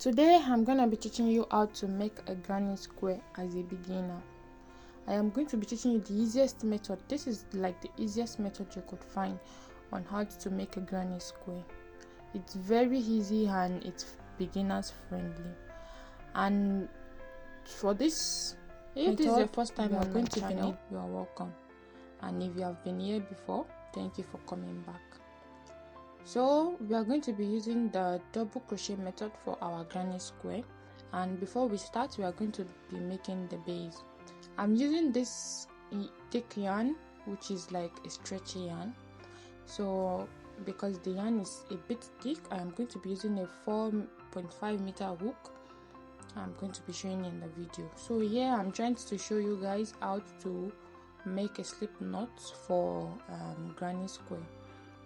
Today I'm going to be teaching you how to make a granny square as a beginner. I am going to be teaching you the easiest method. This is like the easiest method you could find on how to make a granny square. It's very easy and it's beginners friendly. And for this, if this is your first time on my channel, you are welcome. And if you have been here before, thank you for coming back. So we are going to be using the double crochet method for our granny square, and before we start we are going to be making the base. I'm using this thick yarn, which is like a stretchy yarn. So because the yarn is a bit thick, I am going to be using a 4.5 meter hook. I'm going to be showing in the video. So here I'm trying to show you guys how to make a slip knot for granny square.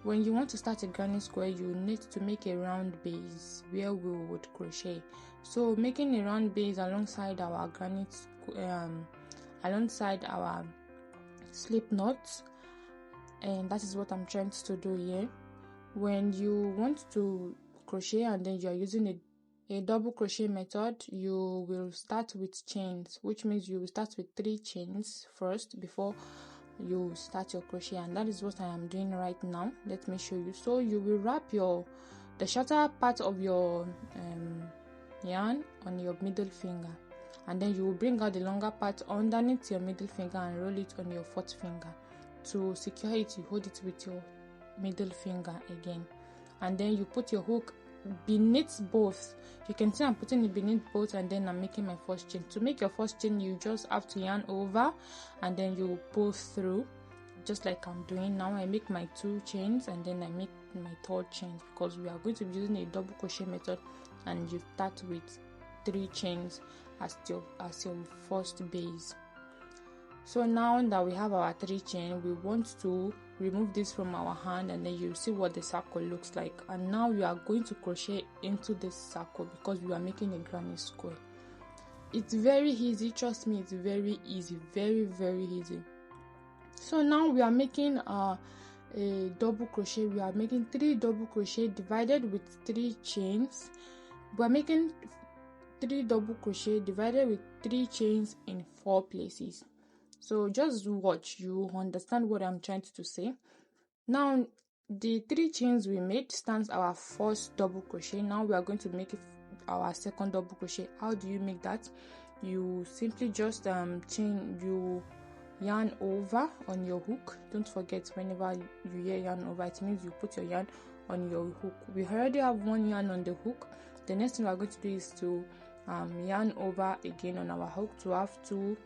When you want to start a granny square, you need to make a round base where we would crochet. So making a round base alongside our granny alongside our slip knots, and that is what I'm trying to do here. When you want to crochet and then you are using a double crochet method, you will start with chains, which means you will start with 3 chains first before you start your crochet, and that is what I am doing right now. Let me show you. So you will wrap the shorter part of your yarn on your middle finger, and then you will bring out the longer part underneath your middle finger and roll it on your 4th finger. To secure it, you hold it with your middle finger again, and then you put your hook beneath both. You can see I'm putting it beneath both, and then I'm making my first chain. To make your first chain, you just have to yarn over and then you pull through, just like I'm doing now. I make my 2 chains and then I make my 3rd chain, because we are going to be using a double crochet method, and you start with 3 chains as your first base. So now that we have our 3 chain, we want to remove this from our hand, and then you see what the circle looks like. And now you are going to crochet into this circle because we are making a granny square. It's very easy, trust me, it's very easy, very easy. So now we are making a double crochet. We are making 3 double crochet divided with 3 chains. We are making 3 double crochet divided with 3 chains in 4 places. So just watch, you understand what I'm trying to say. Now the 3 chains we made stands our first double crochet. Now we are going to make our second double crochet. How do you make that? You simply just you yarn over on your hook. Don't forget, whenever you hear yarn over, it means you put your yarn on your hook. We already have 1 yarn on the hook. The next thing we are going to do is to yarn over again on our hook to have 2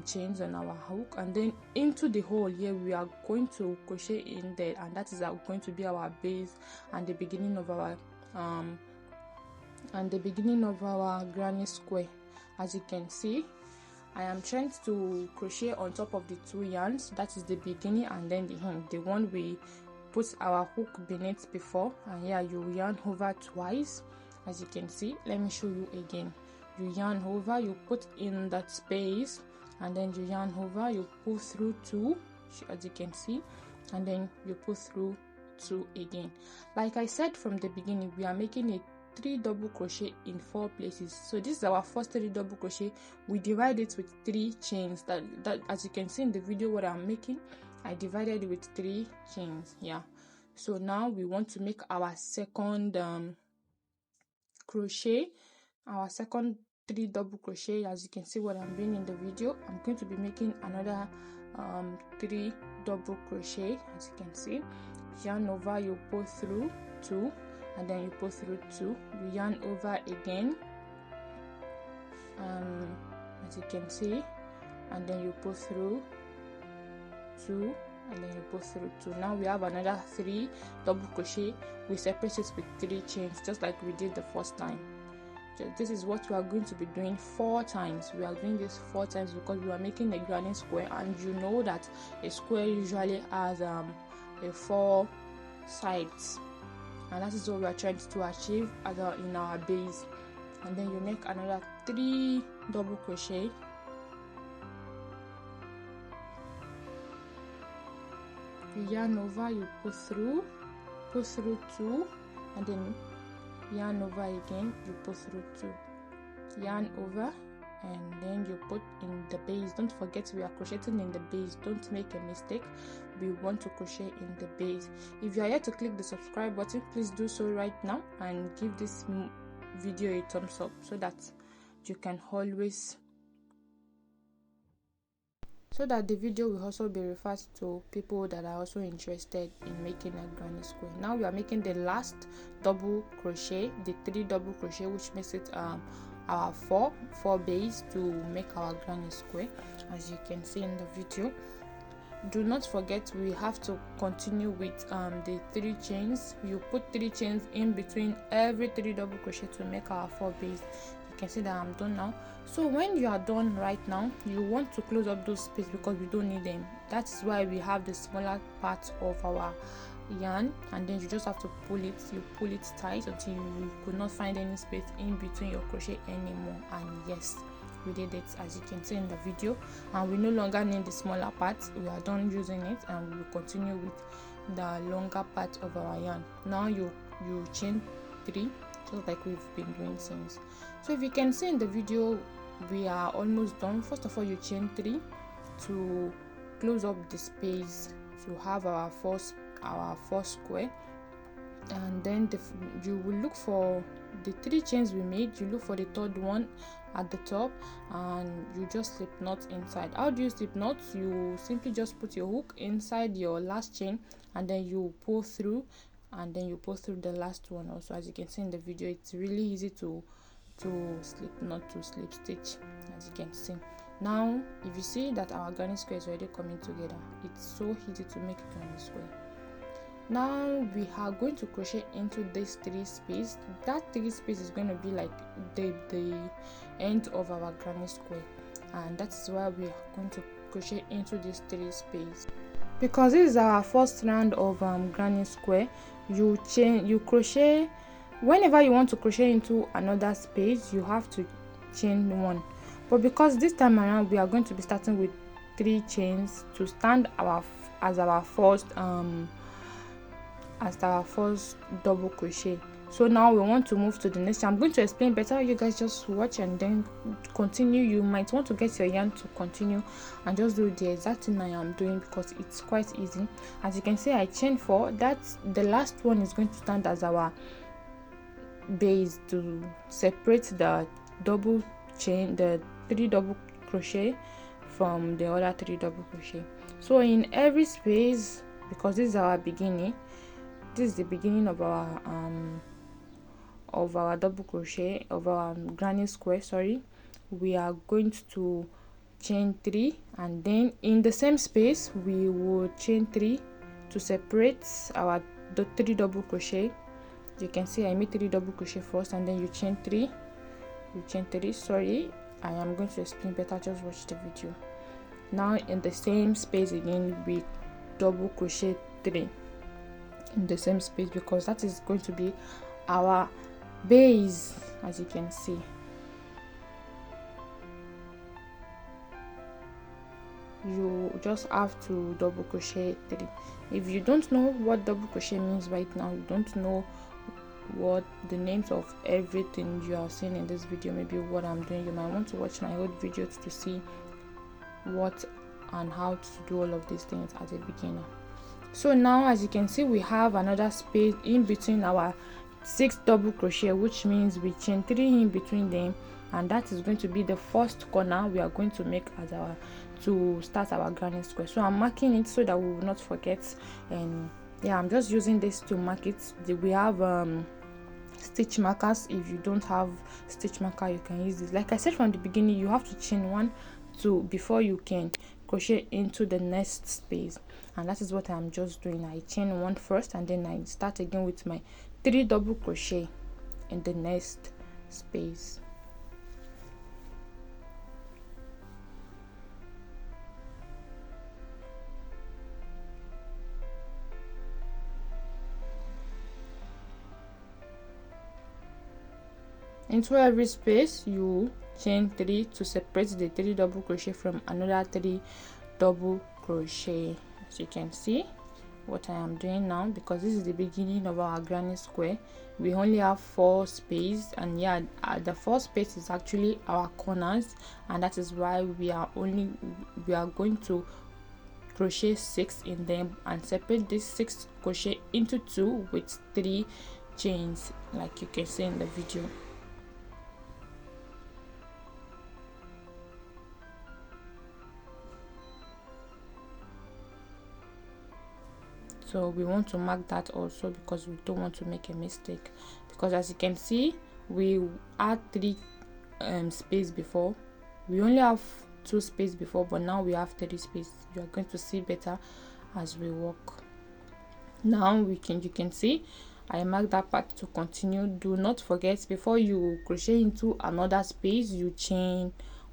chains on our hook, and then into the hole here we are going to crochet in there, and that is going to be our base and the beginning of our granny square. As you can see, I am trying to crochet on top of the 2 yarns. That is the beginning and then the end, the one we put our hook beneath before. And yeah, you yarn over twice, as you can see. Let me show you again. You yarn over, you put in that space, and then you yarn over, you pull through 2, as you can see, and then you pull through 2 again. Like I said from the beginning, we are making a 3 double crochet in 4 places. So this is our first 3 double crochet. We divide it with 3 chains. That as you can see in the video what I'm making, I divided it with 3 chains. Yeah. So now we want to make our second crochet, our second 3 double crochet. As you can see what I'm doing in the video, I'm going to be making another 3 double crochet. As you can see, yarn over, you pull through 2, and then you pull through 2, you yarn over again, as you can see, and then you pull through 2, and then you pull through 2. Now we have another 3 double crochet. We separate it with 3 chains, just like we did the first time. This is what we are going to be doing 4 times. We are doing this 4 times because we are making a granny square, and you know that a square usually has 4 sides, and that is what we are trying to achieve in our base. And then you make another 3 double crochet, you yarn over, you pull through 2, and then yarn over again, you pull through 2, yarn over, and then you put in the base. Don't forget we are crocheting in the base, don't make a mistake. We want to crochet in the base. If you are yet to click the subscribe button, please do so right now and give this video a thumbs up so that you can always the video will also be referred to people that are also interested in making a granny square. Now we are making the last double crochet, the 3 double crochet, which makes it our 4 base to make our granny square, as you can see in the video. Do not forget we have to continue with the 3 chains. You put 3 chains in between every 3 double crochet to make our 4 base. You can see that I'm done now. So when you are done right now, you want to close up those spaces because we don't need them. That's why we have the smaller part of our yarn, and then you just have to pull it. You pull it tight until you could not find any space in between your crochet anymore. And yes, we did it, as you can see in the video, and we no longer need the smaller part. We are done using it, and we will continue with the longer part of our yarn. Now you chain 3, just like we've been doing since. So if you can see in the video, we are almost done. First of all, you chain 3 to close up the space to have our first square, and then you will look for the 3 chains we made. You look for the 3rd one at the top, and you just slip knot inside. How do you slip knot? You simply just put your hook inside your last chain, and then you pull through, and then you pull through the last one also. As you can see in the video, it's really easy to slip knot, to slip stitch, as you can see. Now if you see that our granny square is already coming together, it's so easy to make a granny square. Now we are going to crochet into this 3 space. That 3 space is going to be like the end of our granny square, and that's why we are going to crochet into this 3 space. Because this is our first round of granny square, you crochet whenever you want to crochet into another space. You have to chain 1, but because this time around we are going to be starting with 3 chains to stand as our first double crochet. So now we want to move to the next. I'm going to explain better. You guys just watch and then continue. You might want to get your yarn to continue and just do the exact thing I am doing, because it's quite easy. As you can see, I chain 4. That's the last one is going to stand as our base to separate the double chain, the 3 double crochet from the other 3 double crochet. So in every space, because this is our beginning, this is the beginning of our double crochet, of our granny square, sorry, we are going to chain 3, and then in the same space we will chain 3 to separate the 3 double crochet. You can see I made 3 double crochet first, and then you chain 3. Sorry, I am going to explain better, just watch the video. Now in the same space again, we double crochet 3 in the same space, because that is going to be our base. As you can see, you just have to double crochet 3. If you don't know what double crochet means right now, you don't know what the names of everything you are seeing in this video, maybe what I'm doing, you might want to watch my old videos to see what and how to do all of these things as a beginner. So now, as you can see, we have another space in between our 6 double crochet, which means we chain 3 in between them, and that is going to be the first corner we are going to make as to start our granny square. So I'm marking it so that we will not forget. And yeah, I'm just using this to mark it. We have stitch markers. If you don't have stitch marker, you can use this. Like I said from the beginning, you have to chain 1, 2 before you can crochet into the next space, and that is what I'm just doing. I chain 1 first, and then I start again with my 3 double crochet in the next space. Into every space you chain 3 to separate the 3 double crochet from another 3 double crochet. As you can see, what I am doing now, because this is the beginning of our granny square. We only have 4 space, and yeah, the 4th space is actually our corners, and that is why we are going to crochet 6 in them and separate this 6 crochet into 2 with 3 chains, like you can see in the video. So we want to mark that also, because we don't want to make a mistake, because as you can see, we had 3 space before. We only have 2 space before, but now we have 3 space. You are going to see better as we walk. Now you can see I marked that part to continue. Do not forget, before you crochet into another space, you chain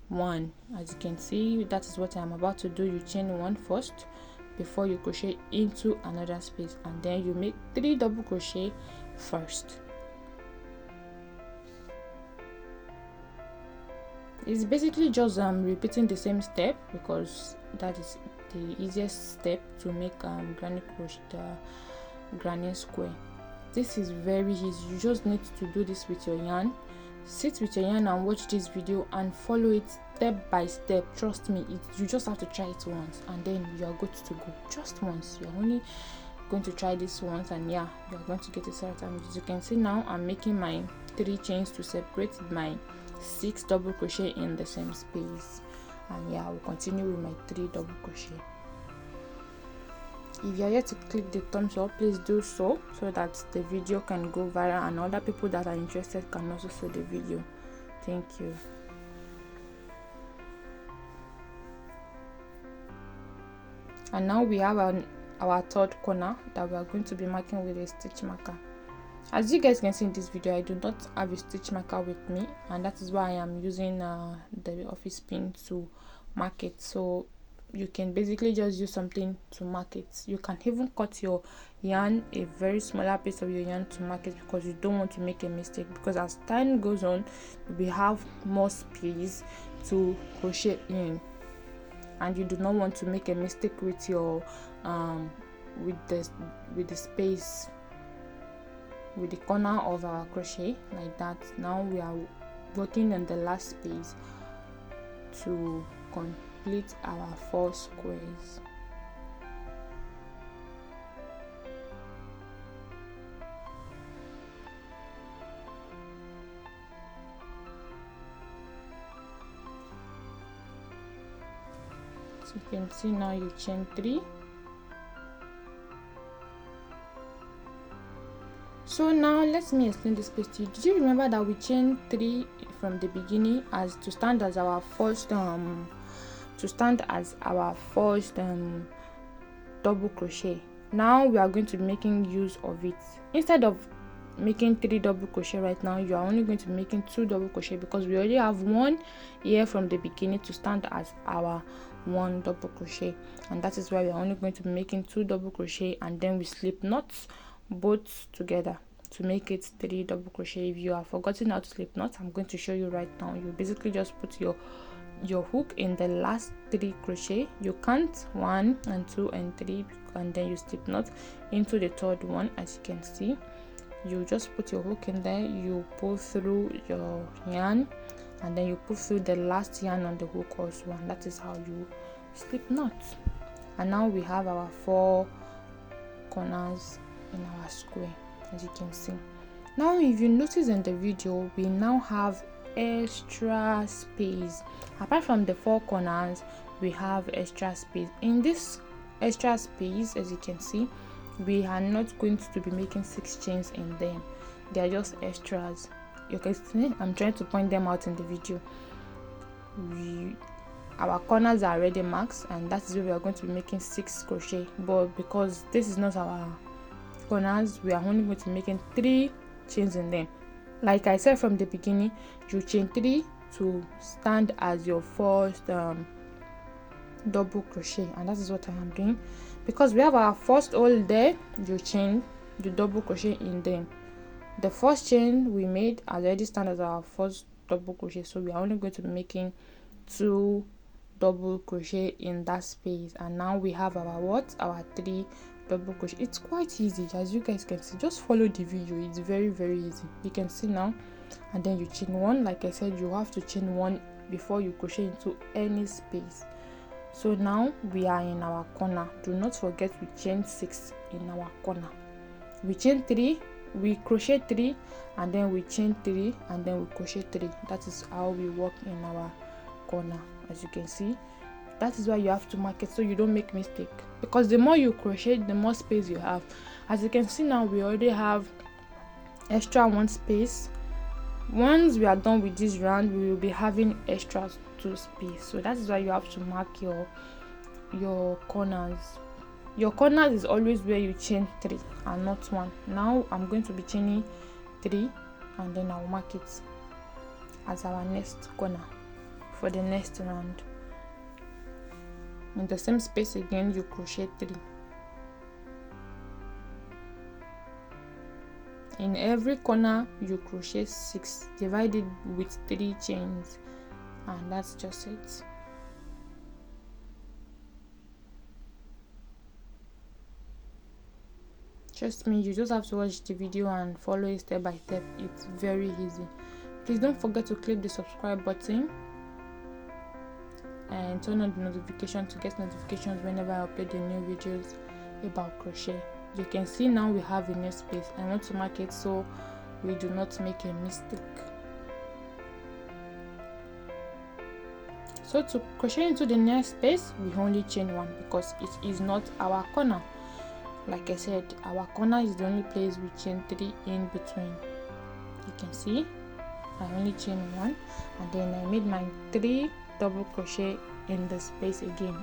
1. As you can see, that is what I am about to do. You chain 1 first before you crochet into another space, and then you make 3 double crochet first. It's basically just repeating the same step, because that is the easiest step to make granny crochet, granny square. This is very easy. You just need to do this with your yarn. Sit with your yarn and watch this video and follow it step by step. Trust me, you just have to try it once, and then you are good to go. Just once. You're only going to try this once, and yeah, you're going to get it right. And as you can see now, I'm making my 3 chains to separate my 6 double crochet in the same space. And yeah, I will continue with my 3 double crochet. If you are yet to click the thumbs up, please do so that the video can go viral and other people that are interested can also see the video. Thank you. And now we have our 3rd corner that we are going to be marking with a stitch marker. As you guys can see in this video, I do not have a stitch marker with me, and that is why I am using the office pin to mark it. So you can basically just use something to mark it. You can even cut your yarn, a very smaller piece of your yarn, to mark it, because you don't want to make a mistake, because as time goes on we have more space to crochet in, and you do not want to make a mistake with your with the space, with the corner of our crochet, like that. Now we are working on the last space to complete our 4 squares. So you can see now you chain 3. So now let me explain this place to you. Did you remember that we chained 3 from the beginning as to stand as our first double crochet? Now we are going to be making use of it. Instead of making 3 double crochet right now, you are only going to be making 2 double crochet, because we already have 1 here from the beginning to stand as our 1 double crochet, and that is why we are only going to be making 2 double crochet, and then we slip knots both together to make it 3 double crochet. If you have forgotten how to slip knots, I'm going to show you right now. You basically just put your hook in the last 3 crochet. You count 1 and 2 and 3, and then you slip knot into the 3rd one. As you can see, you just put your hook in there, you pull through your yarn, and then you pull through the last yarn on the hook also, and that is how you slip knots. And now we have our 4 corners in our square, as you can see. Now if you notice in the video, we now have extra space. Apart from the 4 corners, we have extra space. In this extra space, as you can see, we are not going to be making 6 chains in them. They are just extras. You can see I'm trying to point them out in the video. Our corners are already marked, and that is where we are going to be making 6 crochet, but because this is not our corners, we are only going to be making 3 chains in them. Like I said from the beginning, you chain 3 to stand as your first double crochet, and that is what I am doing. Because we have our first hole there, you chain the double crochet in them. The first chain we made already stand as our first double crochet, so we are only going to be making 2 double crochet in that space. And now we have our 3 double crochet. It's quite easy, as you guys can see. Just follow the video, it's very easy. You can see now, and then you chain one. Like I said, you have to chain one before you crochet into any space. So now we are in our corner. Do not forget we chain 6 in our corner. We chain 3, we crochet 3, and then we chain 3, and then we crochet 3. That is how we work in our corner. As you can see, that is why you have to mark it so you don't make mistake, because the more you crochet, the more space you have. As you can see now, we already have extra 1 space. Once we are done with this round, we will be having extra 2 space. So that is why you have to mark your corners. Your corners is always where you chain 3 and not 1. Now I'm going to be chaining 3, and then I'll mark it as our next corner for the next round. In the same space again, you crochet 3. In every corner you crochet 6 divided with 3 chains, and that's just it. Trust me, you just have to watch the video and follow it step by step. It's very easy. Please don't forget to click the subscribe button and turn on the notification to get notifications whenever I upload the new videos about crochet. You can see now we have a new space. I want to mark it so we do not make a mistake. So to crochet into the next space, we only chain 1 because it is not our corner. Like I said, our corner is the only place we chain 3 in between. You can see I only chain 1, and then I made my 3 double crochet in the space again.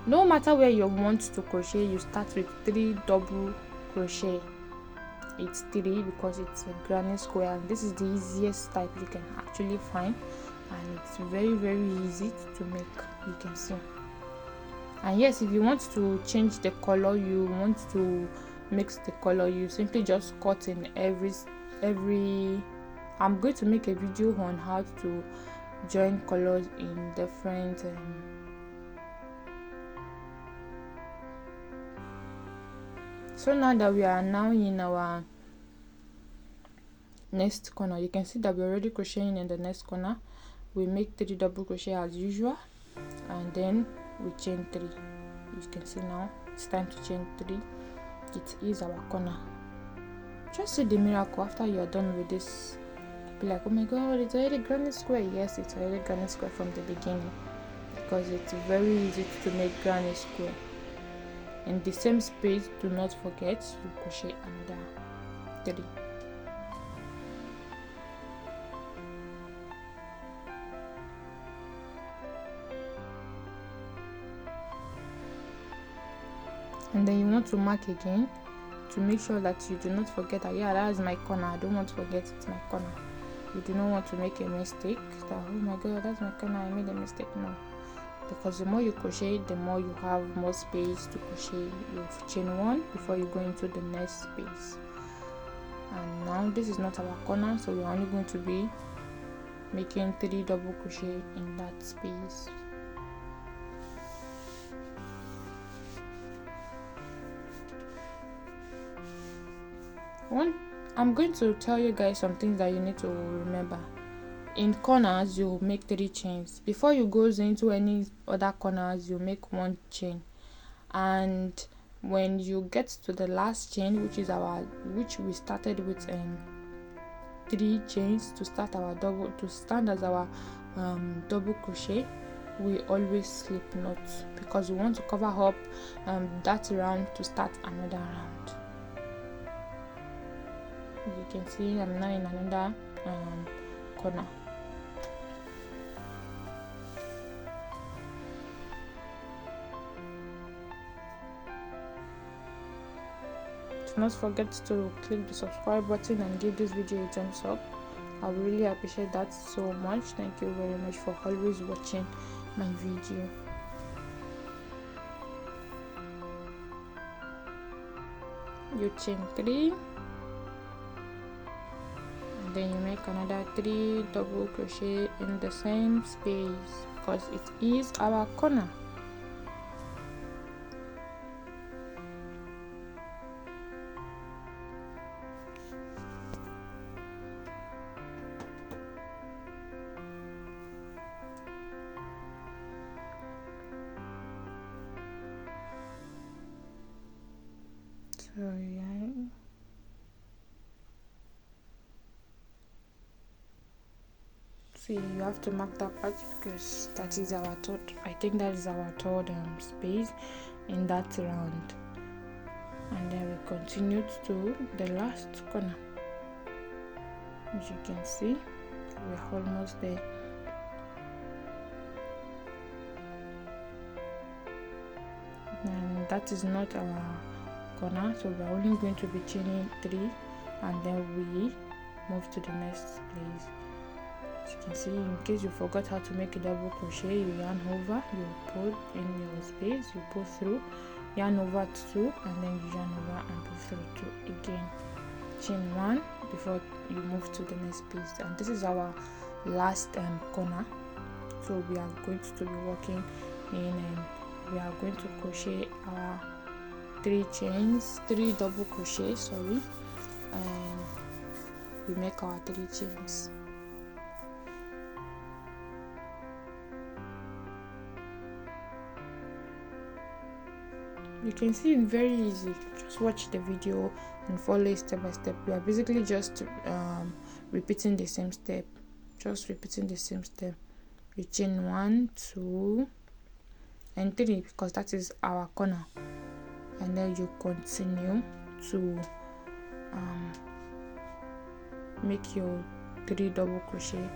No matter where you want to crochet, you start with 3 double crochet. It's 3 because it's a granny square, and this is the easiest type you can actually find, and it's very easy to make. You can see. And yes, if you want to change the color, you want to mix the color, you simply just cut in every I'm going to make a video on how to join colors in different So now that we are now in our next corner, you can see that we're already crocheting in the next corner. We make 3 double crochet as usual, and then we chain 3. You can see now it's time to chain 3. It is our corner. Just see the miracle after you are done with this. Be like, oh my god, it's already granny square. Yes, it's already granny square from the beginning, because it's very easy to make granny square. In the same space, do not forget you crochet another 3. And then you want to mark again to make sure that you do not forget that, yeah, that is my corner. I don't want to forget it's my corner. You do not want to make a mistake that, oh my god, that's my corner, I made a mistake. No, because the more you crochet, the more you have more space to crochet. You chain 1 before you go into the next space. And now this is not our corner, so we're only going to be making 3 double crochet in that space. I'm going to tell you guys some things that you need to remember. In corners, you make 3 chains. Before you go into any other corners, you make 1 chain. And when you get to the last chain, which we started with 3 chains to stand as our double crochet, we always slip knots because we want to cover up that round to start another round. You can see I'm now in another corner. Do not forget to click the subscribe button and give this video a thumbs up. I really appreciate that so much. Thank you very much for always watching my video. You chain 3, and then you make another 3 double crochet in the same space because it is our corner. So yeah, see, you have to mark that part because that is our third, I think that is our third space in that round. And then we continued to the last corner. As you can see, we're almost there. And that is not our corner, so we're only going to be chaining 3 and then we move to the next place. As you can see, in case you forgot how to make a double crochet, you yarn over, you pull in your space, you pull through, yarn over 2 and then you yarn over and pull through 2 again. Chain 1 before you move to the next piece, and this is our last corner. So we are going to be working in we are going to crochet our 3 double crochet, sorry, and we make our 3 chains. You can see it's very easy. Just watch the video and follow it step by step. We are basically just repeating the same step. You chain 1, 2 and 3 because that is our corner, and then you continue to make your 3 double crochet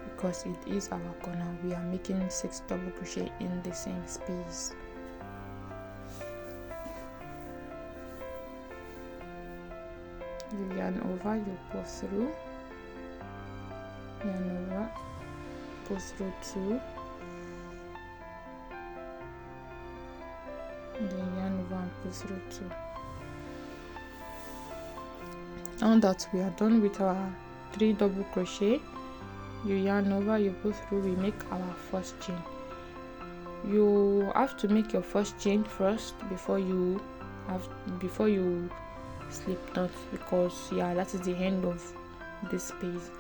because it is our corner. We are making 6 double crochet in the same space. You yarn over, you pull through, yarn over, pull through 2, and then yarn over and pull through 2. Now that we are done with our 3 double crochet, you yarn over, you pull through, we make our first chain. You have to make your first chain first before you slip knot, because yeah, that is the end of this space.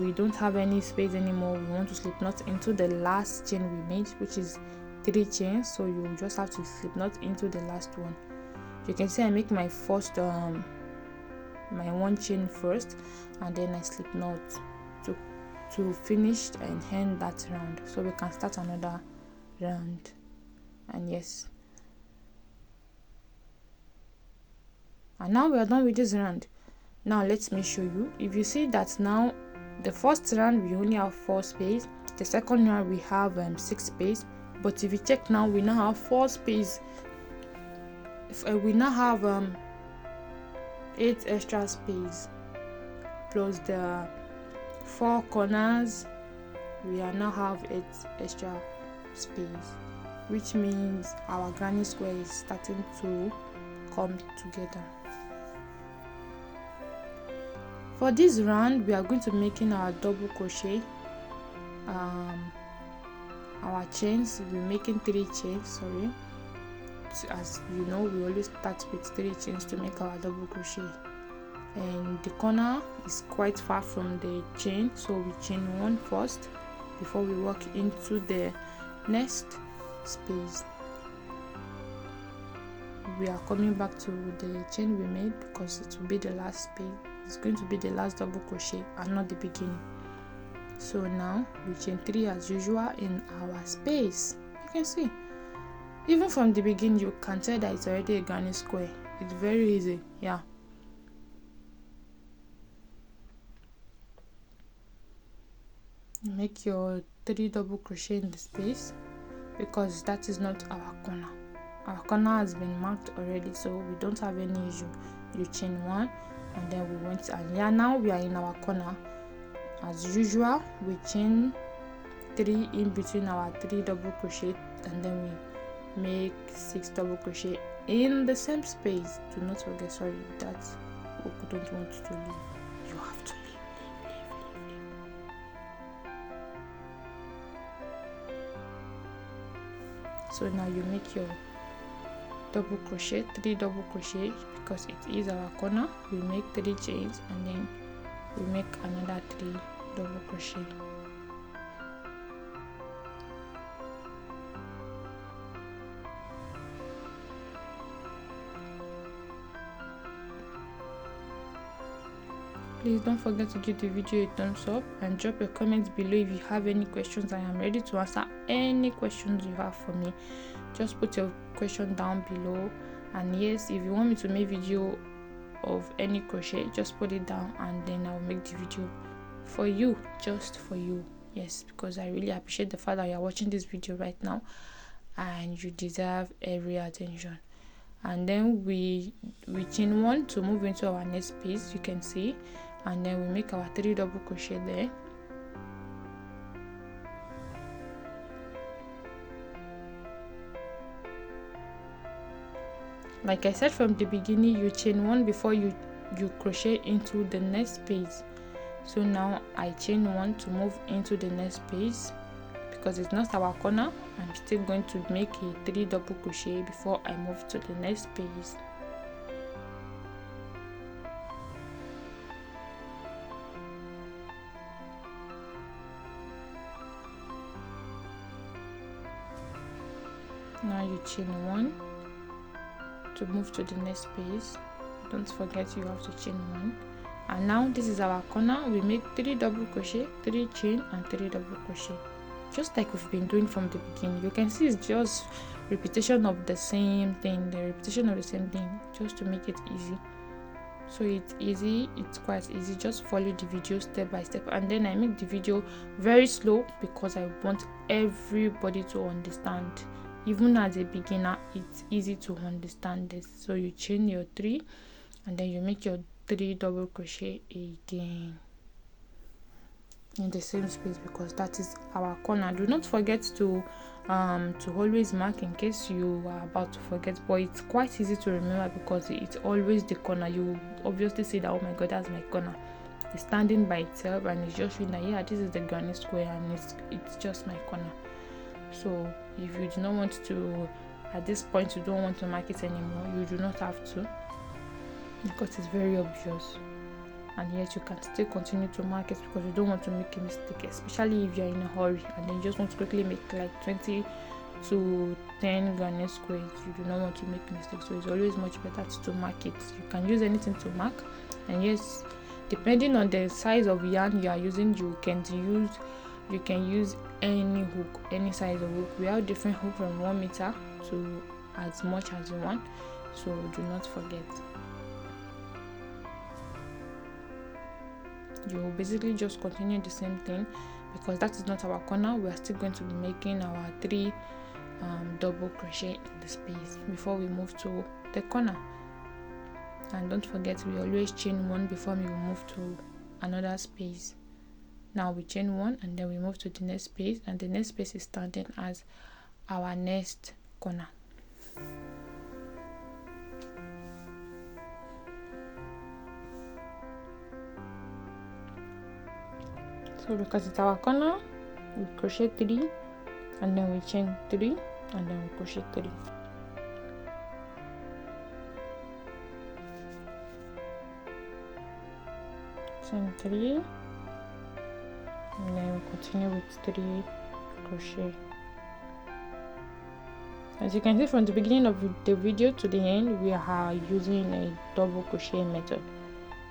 We don't have any space anymore. We want to slip knot into the last chain we made, which is 3 chains, so you just have to slip knot into the last one. You can see I make my first my 1 chain first, and then I slip knot to finish and end that round, so we can start another round. And yes, and now we are done with this round. Now let me show you. If you see that now the first round we only have 4 space, the second round we have 6 space, but if you check now, we now have 4 space. We now have 8 extra space plus the 4 corners. We are now have 8 extra space, which means our granny square is starting to come together. For this round, we are going to be making our double crochet, our chains. We're making 3 chains, sorry. As you know, we always start with 3 chains to make our double crochet, and the corner is quite far from the chain, so we chain 1 first before we walk into the next space. We are coming back to the chain we made because it will be the last space. It's going to be the last double crochet and not the beginning. So now we chain 3 as usual in our space. You can see, even from the beginning you can tell that it's already a granny square. It's very easy, yeah. Make your 3 double crochet in the space because that is not our corner. Our corner has been marked already, so we don't have any issue. You chain 1 and then we went, and yeah, now we are in our corner. As usual, we chain 3 in between our 3 double crochet, and then we make 6 double crochet in the same space. Do not forget, sorry, that we don't want to leave. You have to leave. So now you make your double crochet, 3 double crochet, because it is our corner. We make 3 chains and then we make another 3 double crochet. please don't forget to give the video a thumbs up and drop your comments below if you have any questions. I am ready to answer any questions you have for me. Just put your question down below, and yes, if you want me to make video of any crochet, just put it down and then I'll make the video for you, just for you. Yes, because I really appreciate the fact that you are watching this video right now and you deserve every attention. And then we chain 1 to move into our next piece, you can see, and then we make our 3 double crochet there. Like I said from the beginning, you chain 1 before you crochet into the next space. So now I chain 1 to move into the next space. Because it's not our corner, I'm still going to make a 3 double crochet before I move to the next space. Now you chain 1 to move to the next space. Don't forget you have to chain 1. And now this is our corner. We make 3 double crochet, 3 chain and 3 double crochet, just like we've been doing from the beginning. You can see it's just repetition of the same thing, just to make it easy. So it's easy, it's quite easy. Just follow the video step by step, and then I make the video very slow because I want everybody to understand. Even as a beginner, it's easy to understand this. So you chain your 3 and then you make your 3 double crochet again in the same space, because that is our corner. Do not forget to always mark in case you are about to forget, but it's quite easy to remember because it's always the corner. You obviously see that, oh my god, that's my corner. It's standing by itself and it's just showing that, yeah, this is the granny square and it's just my corner. So if you do not want to, at this point you don't want to mark it anymore, you do not have to, because it's very obvious. And yet you can still continue to mark it because you don't want to make a mistake, especially if you're in a hurry and then you just want to quickly make like 20 to 10 granny squares. You do not want to make mistakes, so it's always much better to mark it. You can use anything to mark, and yes, depending on the size of yarn you are using, you can use any hook, any size of hook. We have different hook from 1 meter to as much as you want, so do not forget. You will basically just continue the same thing, because that is not our corner. We are still going to be making our 3 double crochet in the space before we move to the corner. And don't forget, we always chain 1 before we move to another space. Now we chain 1 and then we move to the next space, and the next space is standing as our next corner. So because it's our corner, we crochet 3 and then we chain 3 and then we crochet 3. Chain 3 and then we continue with 3 crochet. As you can see from the beginning of the video to the end, we are using a double crochet method.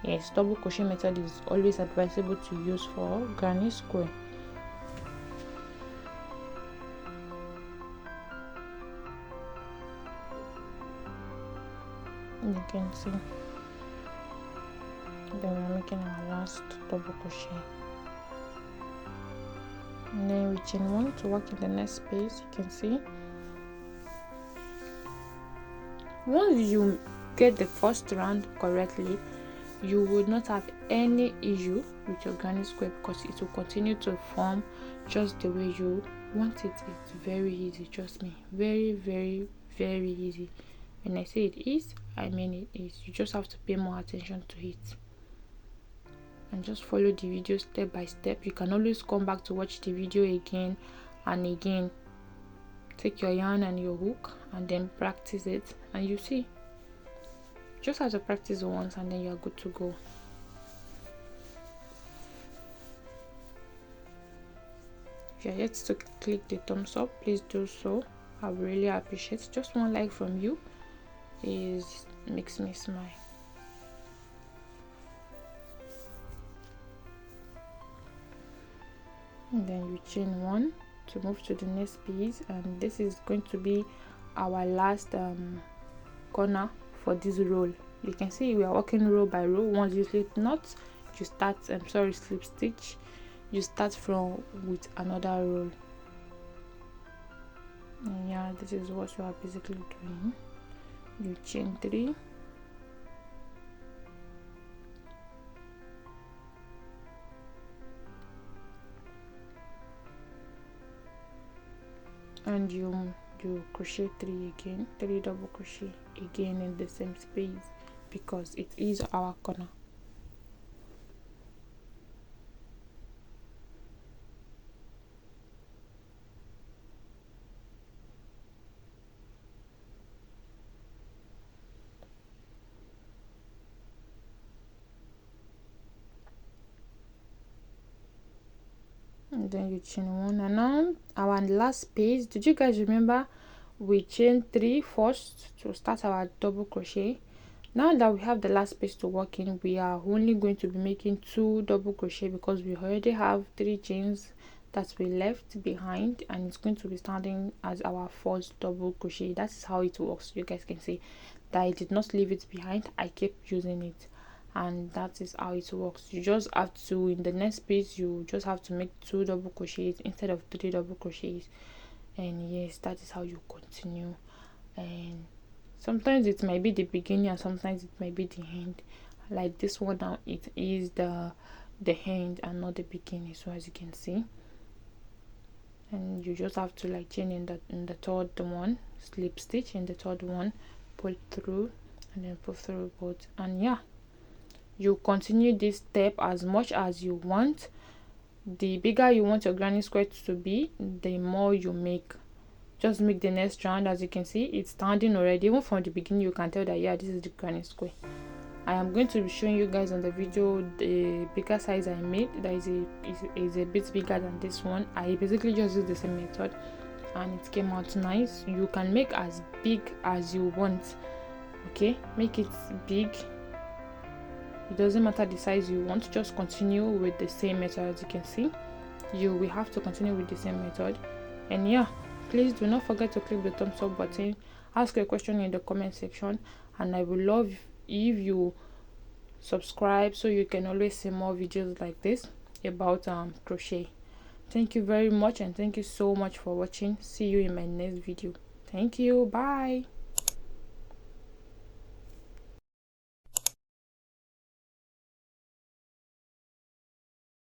Yes, double crochet method is always advisable to use for granny square. You can see. Then we're making our last double crochet. And then we chain 1 to work in the next space. You can see. Once you get the first round correctly, you will not have any issue with your granny square, because it will continue to form just the way you want it. It's very easy, trust me. Very, very, very easy. When I say it is, I mean it is. You just have to pay more attention to it and just follow the video step by step. You can always come back to watch the video again and again. Take your yarn and your hook and then practice it, and you see. Just have to practice once and then you are good to go. If you're yet to click the thumbs up, please do so. I would really appreciate it. Just one like from you makes me smile. and then you chain 1 to move to the next piece, and this is going to be our last corner for this row. You can see we are working row by row. Once you slip knot, you start slip stitch, you start from with another row. And yeah, this is what you are basically doing. You chain 3, and you crochet 3 again, 3 double crochet again in the same space, because it is our corner. And then you chain 1, and now our last page. Did you guys remember we chain 3 first to start our double crochet? Now that we have the last page to work in, we are only going to be making 2 double crochet, because we already have 3 chains that we left behind, and it's going to be standing as our first double crochet. That is how it works. You guys can see that I did not leave it behind, I kept using it, and that is how it works. You just have to, in the next page, you just have to make 2 double crochets instead of 3 double crochets. And yes, that is how you continue. And sometimes it might be the beginning and sometimes it might be the end. Like this one now, it is the end and not the beginning, so as you can see. And you just have to like chain in the third one, slip stitch in the third one, pull through, and then pull through both. And yeah, you continue this step as much as you want. The bigger you want your granny square to be, the more you make. Just make the next round. As you can see, it's standing already. Even from the beginning, you can tell that yeah, this is the granny square. I am going to be showing you guys on the video the bigger size I made. That is a bit bigger than this one. I basically just used the same method and it came out nice. You can make as big as you want. Okay, make it big. It doesn't matter the size you want, just continue with the same method. As you can see, you will have to continue with the same method. And yeah, please do not forget to click the thumbs up button, ask your question in the comment section, and I will love if you subscribe so you can always see more videos like this about crochet. Thank you very much, and thank you so much for watching. See you in my next video. Thank you. Bye.